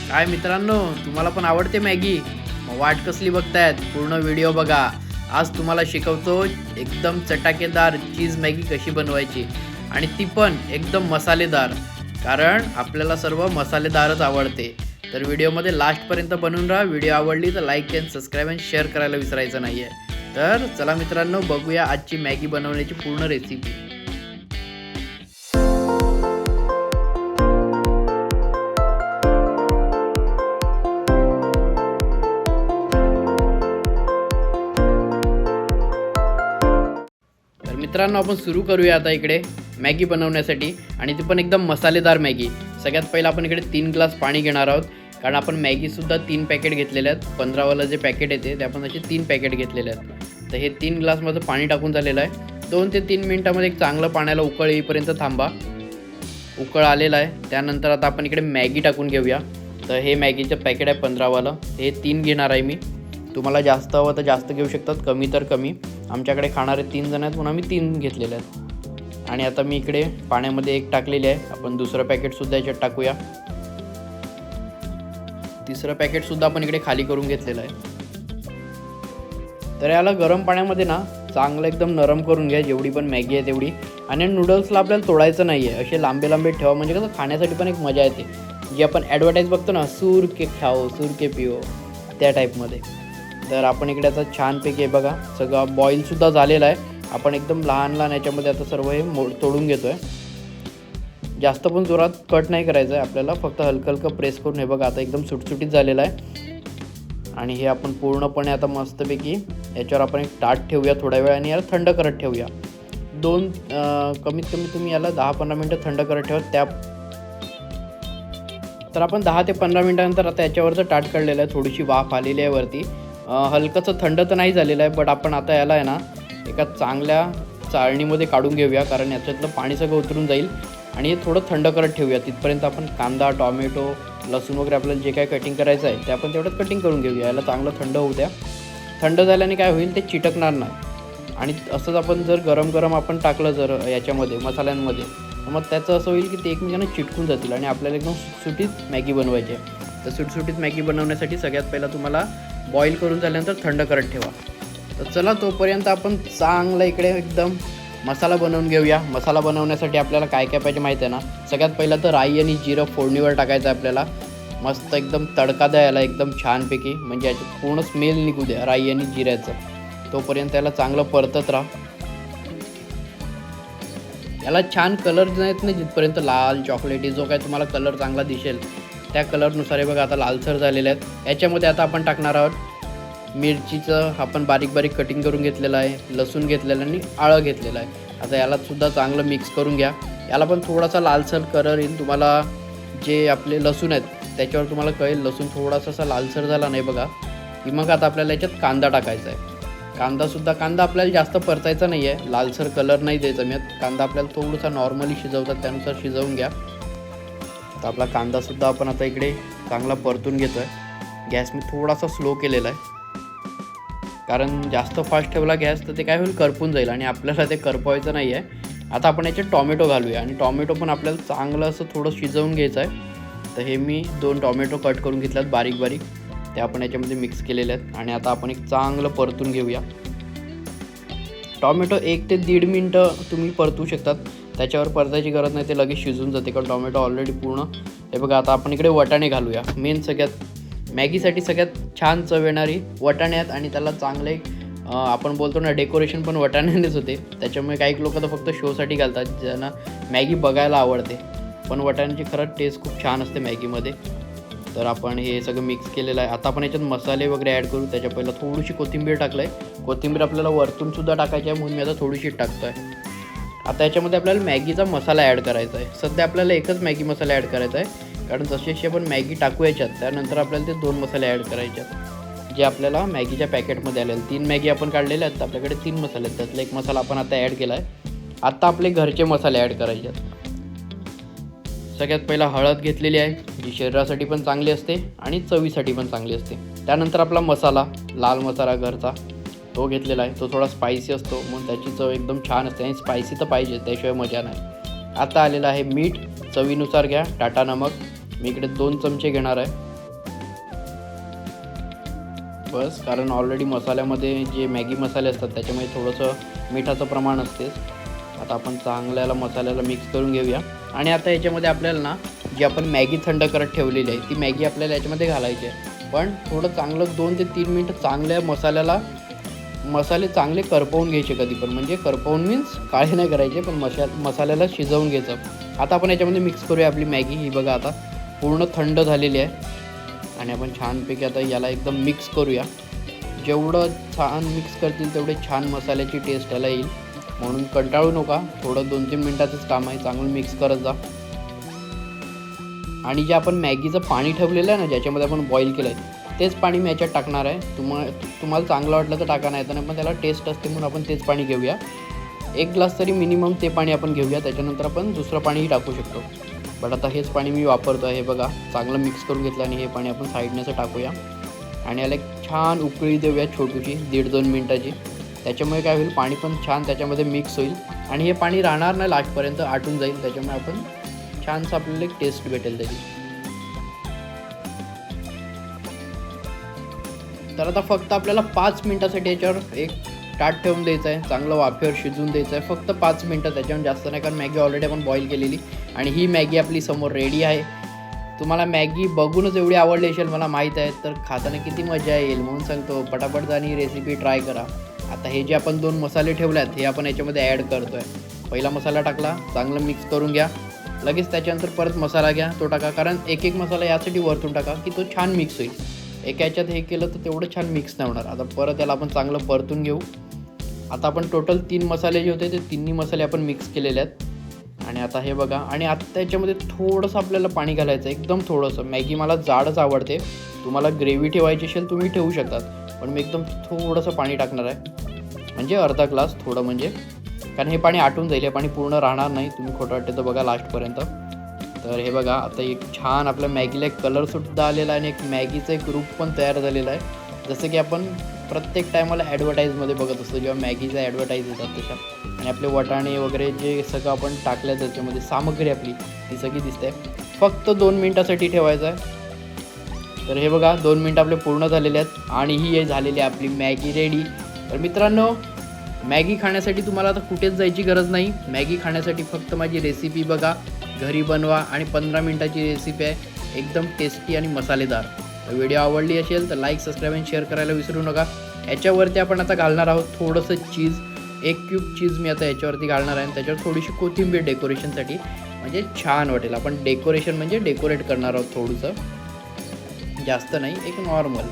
काय मित्रांनो, तुम्हाला पण आवडते मॅगी? मग वाट कसली बघतायत? पूर्ण व्हिडिओ बघा. आज तुम्हाला शिकवतो एकदम चटाकेदार चीज मॅगी कशी बनवायची आणि ती पण एकदम मसालेदार, कारण आपल्याला सर्व मसालेदारच आवडते. तर व्हिडिओमध्ये लास्टपर्यंत बनवून राहा. व्हिडिओ आवडली तर लाईक आणि सबस्क्राईब आणि शेअर करायला विसरायचं नाही आहे. तर चला मित्रांनो, बघूया आजची मॅगी बनवण्याची पूर्ण रेसिपी. तर मित्रांनो, आपण सुरू करूया आता इकडे मॅगी बनवण्यासाठी, आणि ती पण एकदम मसालेदार मॅगी. सगळ्यात पहिला आपण इकडे 3 ग्लास पाणी घेणार आहोत, कारण आपण मॅगीसुद्धा 3 पॅकेट घेतलेले आहेत. 15वालं जे पॅकेट येते ते आपण असे 3 पॅकेट घेतलेले आहेत. तर हे 3 ग्लासमध्ये पाणी टाकून झालेलं आहे. 2 ते 3 मिनटामध्ये एक चांगलं पाण्याला उकळ येईपर्यंत थांबा. उकळ आलेला आहे. त्यानंतर आता आपण इकडे मॅगी टाकून घेऊया. तर हे मॅगीचं पॅकेट आहे 15वालं, हे 3 घेणार आहे मी. तुम्हाला जास्त हवं तर जास्त घेऊ शकतात, कमी तर कमी. आमच्याकडे खाणारे 3 जण आहेत म्हणून आम्ही 3 घेतलेले आहेत. आणि आता मी इकडे पाण्यामध्ये 1 टाकलेली आहे. आपण दुसरं पॅकेटसुद्धा याच्यात टाकूया. तिसरं पॅकेटसुद्धा आपण इकडे खाली करून घेतलेलं आहे. तर याला गरम पाण्यामध्ये ना चांगलं एकदम नरम करून घ्या, जेवढी पण मॅगी आहे तेवढी. आणि नूडल्सला आपल्याला तोडायचं नाही आहे, असे लांबे लांबे ठेवा, म्हणजे कसं खाण्यासाठी पण एक मजा येते. जी आपण ॲडव्हर्टाईज बघतो ना, सूर के खाओ सूर के पिओ, त्या टाईपमध्ये. तर आपण इकडे आता छानपैकी हे बघा सगळं बॉईलसुद्धा झालेलं आहे. आपण एकदम लहान लहान याच्यामध्ये आता सर्व हे तोडून घेतो आहे. जास्त पण जोरात कट नाही करायचं आहे आपल्याला, फक्त हलकं हलकं प्रेस करून. हे बघा आता एकदम सुटसुटीत झालेलं आहे. आणि हे आपण पूर्णपणे आता मस्तपैकी याच्यावर आपण एक ताट ठेवूया थोड्या वेळ, आणि याला थंड करत ठेवूया. कमीत कमी तुम्ही याला 10-15 मिनटं थंड करत ठेवा. तर आपण 10 ते 15 मिनटानंतर आता याच्यावरचं ताट काढलेलं आहे. थोडीशी वाफ आलेली आहे वरती. हलकंसं थंड तर नाही झालेलं आहे, बट आपण आता याला आहे ना एका चांगल्या चाळणीमध्ये काढून घेऊया, कारण याच्यातलं पाणी सगळं उतरून जाईल. आणि हे थोडं थंड करत ठेवूया. तिथपर्यंत आपण कांदा, टॉमॅटो, लसूण वगैरे आपल्याला जे काय कटिंग करायचं आहे ते आपण तेवढंच कटिंग करून घेऊया. याला चांगलं थंड होऊ द्या. थंड झाल्याने काय होईल, ते चिटकणार नाही. आणि असंच आपण जर गरम आपण टाकलं जर याच्यामध्ये मसाल्यांमध्ये, मग त्याचं असं होईल की ते एकमेकांना चिटकून जातील आणि आपल्याला एकदम सुटसुटीत मॅगी बनवायची आहे. तर सुटसुटीत मॅगी बनवण्यासाठी सगळ्यात पहिला तुम्हाला बॉईल करून झाल्यानंतर थंड करत ठेवा. तर चला, तोपर्यंत आपण चांगलं इकडे एकदम मसाला बनवून घेऊया. मसाला बनवण्यासाठी आपल्याला काय काय पाहिजे माहिती आहे ना. सगळ्यात पहिला तर राई आणि जिरं फोडणीवर टाकायचं आहे आपल्याला. मस्त एकदम तडका द्या याला एकदम छानपैकी, म्हणजे याची पूर्ण स्मेल निघू द्या राई आणि जिऱ्याचं. तोपर्यंत याला चांगलं परतत राहा. याला छान कलर येत नाही जिथपर्यंत लाल चॉकलेटी जो काय तुम्हाला कलर चांगला दिसेल त्या कलरनुसार. हे बघा आता लालसर झालेले आहेत. याच्यामध्ये आता आपण टाकणार आहोत मिरचीचं आपण बारीक कटिंग करून घेतलेलं आहे, लसूण घेतलेलं आणि आळं घेतलेलं आहे. आता यालासुद्धा चांगलं मिक्स करून घ्या. याला पण थोडासा लालसर कलर येईल. तुम्हाला जे आपले लसूण आहेत त्याच्यावर तुम्हाला कळेल, लसूण थोडासा असा लालसर झाला नाही बघा की मग आता आपल्याला याच्यात कांदा टाकायचा आहे. कांदा आपल्याला जास्त परतायचा नाही आहे, लालसर कलर नाही द्यायचा. मी कांदा आपल्याला थोडासा नॉर्मली शिजवतात त्यानुसार शिजवून घ्या. तर आपला कांदासुद्धा आपण आता इकडे चांगला परतून घेतो आहे. गॅस मी थोडासा स्लो केलेला आहे, कारण जास्त फास्ट ठेवला गॅस तर ते काय होईल, करपून जाईल आणि आपल्याला ते करपवायचं नाही आहे. आता आपण याच्यात टॉमॅटो घालूया, आणि टॉमॅटो पण आपल्याला चांगलं असं थोडं शिजवून घ्यायचं आहे. तर हे मी 2 टॉमॅटो कट करून घेतले आहेत बारीक. ते आपण याच्यामध्ये मिक्स केलेले आहेत. आणि आता आपण एक चांगलं परतून घेऊया. टॉमॅटो 1 ते 1.5 मिनटं तुम्ही परतू शकतात, त्याच्यावर परतायची गरज नाही, ते लगेच शिजून जाते कारण टॉमॅटो ऑलरेडी पूर्ण. हे बघा आता आपण इकडे वटाणे घालूया. मेन सगळ्यात मॅगीसाठी सगळ्यात छान चव येणारी वटाणे आहेत, आणि त्याला चांगले आपण बोलतो ना डेकोरेशन पण वटाण्यानेच होते. त्याच्यामुळे काही लोक तर फक्त शोसाठी घालतात, ज्यांना मॅगी बघायला आवडते. पण वटाण्याची खरंच टेस्ट खूप छान असते मॅगीमध्ये. तर आपण हे सगळं मिक्स केलेलं आहे. आता आपण याच्यात मसाले वगैरे ॲड करू. त्याच्या पहिला थोडीशी कोथिंबीर टाकलं आहे. कोथिंबीर आपल्याला वरतूनसुद्धा टाकायची आहे म्हणून मी आता थोडीशी टाकतो आहे. आता याच्यामध्ये आपल्याला मॅगीचा मसाला ॲड करायचा आहे. सध्या आपल्याला एकच मॅगी मसाला ॲड करायचा आहे, कारण जशी आपण मॅगी टाकू याच्यात त्यानंतर आपल्याला ते 2 मसाले ॲड करायचे आहेत, जे आपल्याला मॅगीच्या पॅकेटमध्ये आलेले. 3 मॅगी आपण काढलेल्या आहेत, आपल्याकडे 3 मसाले आहेत. त्यातला एक मसाला आपण आता ॲड केला आहे. आता आपले घरचे मसाले ॲड करायचे आहेत. सगळ्यात पहिला हळद घेतलेली आहे, जी शरीरासाठी पण चांगली असते आणि चवीसाठी पण चांगली असते. त्यानंतर आपला मसाला, लाल मसाला घरचा, तो घेतलेला आहे. तो थोडा स्पायसी असतो म्हणून त्याची चव एकदम छान असते, आणि स्पायसी तर पाहिजे, त्याशिवाय मजा नाही. आता आलेलं आहे मीठ, चवीनुसार घ्या. टाटा नमक मी इकडे 2 चमचे घेणार आहे. बस, कारण ऑलरेडी मसाल्यामध्ये जे मॅगी मसाले असतात त्याच्यामध्ये थोडंसं मिठाचं प्रमाण असतेच. आता आपण चांगल्याला मसाल्याला मिक्स करून घेऊया. आणि आता याच्यामध्ये आपल्याला ना जी आपण मॅगी थंड करत ठेवलेली आहे ती मॅगी आपल्याला याच्यामध्ये घालायची आहे. पण थोडं चांगलं 2 ते 3 मिनटं चांगल्या मसाले चांगले करपवून घ्यायचे कधी पण, म्हणजे करपवून मीन्स काळे नाही करायचे, पण मसाल्याला शिजवून घ्यायचं. आता आपण याच्यामध्ये मिक्स करूया आपली मॅगी. ही बघा आता पूर्ण थंड झालेली आहे आणि आपण छानपैकी आता याला एकदम मिक्स करूया. जेवढं छान मिक्स करतील तेवढे छान मसाल्याची टेस्ट याला येईल, म्हणून कंटाळू नका. थोडं 2-3 मिनटाचंच काम आहे, चांगलं मिक्स करत जा. आणि जे आपण मॅगीचं पाणी ठेवलेलं आहे ना, ज्याच्यामध्ये आपण बॉईल केलं आहे तेच पाणी मी याच्यात टाकणार आहे. तुम्हाला चांगलं वाटलं तर टाका, नाही तर पण त्याला टेस्ट असते म्हणून आपण तेच पाणी घेऊया. 1 ग्लास तरी मिनिमम ते पाणी आपण घेऊया, त्याच्यानंतर आपण दुसरं पाणीही टाकू शकतो. बट आता हेच पाणी मी वापरतो आहे. हे बघा चांगलं मिक्स करून घेतलं आणि हे पाणी आपण साईडने असं टाकूया आणि याला एक छान उकळी देऊया छोटीशी 1.5-2 मिनटाची. त्याच्यामुळे काय होईल, पाणी पण छान त्याच्यामध्ये मिक्स होईल आणि हे पाणी राहणार नाही, लास्टपर्यंत आटून जाईल. त्याच्यामुळे आपण छानसं आपल्याला एक टेस्ट भेटेल त्याची. तर आता फक्त आपल्याला 5 मिनटासाठी याच्यावर एक ताट ठेवून द्यायचं आहे, चांगलं वाफेवर शिजवून द्यायचं आहे. फक्त 5 मिनटं, त्याच्यावर जास्त नाही, कारण मॅगी ऑलरेडी आपण बॉईल केलेली आणि ही मॅगी आपली समोर रेडी आहे. तुम्हाला मॅगी बघूनच एवढी आवडली असेल मला माहीत आहे, तर खाताना किती मजा येईल म्हणून सांगतो, पटापट जाणी रेसिपी ट्राय करा. आता हे जे आपण 2 मसाले ठेवले आहेत हे आपण याच्यामध्ये ॲड करतो आहे. पहिला मसाला टाकला, चांगलं मिक्स करून घ्या. लगेच त्याच्यानंतर परत मसाला घ्या, तो टाका, कारण एक मसाला यासाठी वरतून टाका की तो छान मिक्स होईल. एका ह्याच्यात हे केलं तर तेवढं छान मिक्स नाही होणार. आता परत याला आपण चांगलं परतून घेऊ. आता आपण टोटल 3 मसाले जे होते ते 3 मसाले आपण मिक्स केलेले आहेत. आणि आता हे बघा, आणि आता त्याच्यामध्ये थोडंसं आपल्याला पाणी घालायचं, एकदम थोडंसं. मॅगी मला जाडच आवडते, तुम्हाला ग्रेव्ही ठेवायची असेल तुम्ही ठेवू शकतात, पण मी एकदम थोडंसं पाणी टाकणार आहे, म्हणजे अर्धा ग्लास थोडं, म्हणजे कारण हे पाणी आटून जाईल, हे पाणी पूर्ण राहणार नाही. तुम्ही खोटं वाटते तर बघा लास्टपर्यंत. तर हे बघा आता एक छान आपल्या मॅगीला एक कलरसुद्धा आलेला आहे आणि एक मॅगीचं एक रूप पण तयार झालेलं आहे, जसं की आपण प्रत्येक टायमाला ॲडव्हर्टाईजमध्ये बघत असतो जेव्हा मॅगीचा ॲडव्हर्टाईज येतात तशा. आणि आपले वटाणे वगैरे जे सगळं आपण टाकलं त्याच्यामध्ये सामग्री आपली ती सगळी दिसते. फक्त 2 मिनटासाठी ठेवायचं आहे. तर हे बघा 2 मिनटं आपले पूर्ण झालेले आहेत आणि ही झालेली आहे आपली मॅगी रेडी. तर मित्रांनो, मॅगी खाण्यासाठी तुम्हाला आता कुठेच जायची गरज नाही. मॅगी खाण्यासाठी फक्त माझी रेसिपी बघा, घरी बनवा आणि 15 मिनटाची रेसिपी आहे, एकदम टेस्टी आणि मसालेदार. व्हिडिओ आवडली असेल तर लाईक, सबस्क्राईब आणि शेअर करायला विसरू नका. याच्यावरती आपण आता घालणार आहोत थोडंसं चीज, 1 क्यूब चीज मी आता याच्यावरती घालणार आहे आणि त्याच्यावर थोडीशी कोथिंबीर डेकोरेशनसाठी, म्हणजे छान वाटेल. आपण डेकोरेशन म्हणजे डेकोरेट करणार आहोत थोडंसं, जास्त नाही, एक नॉर्मल.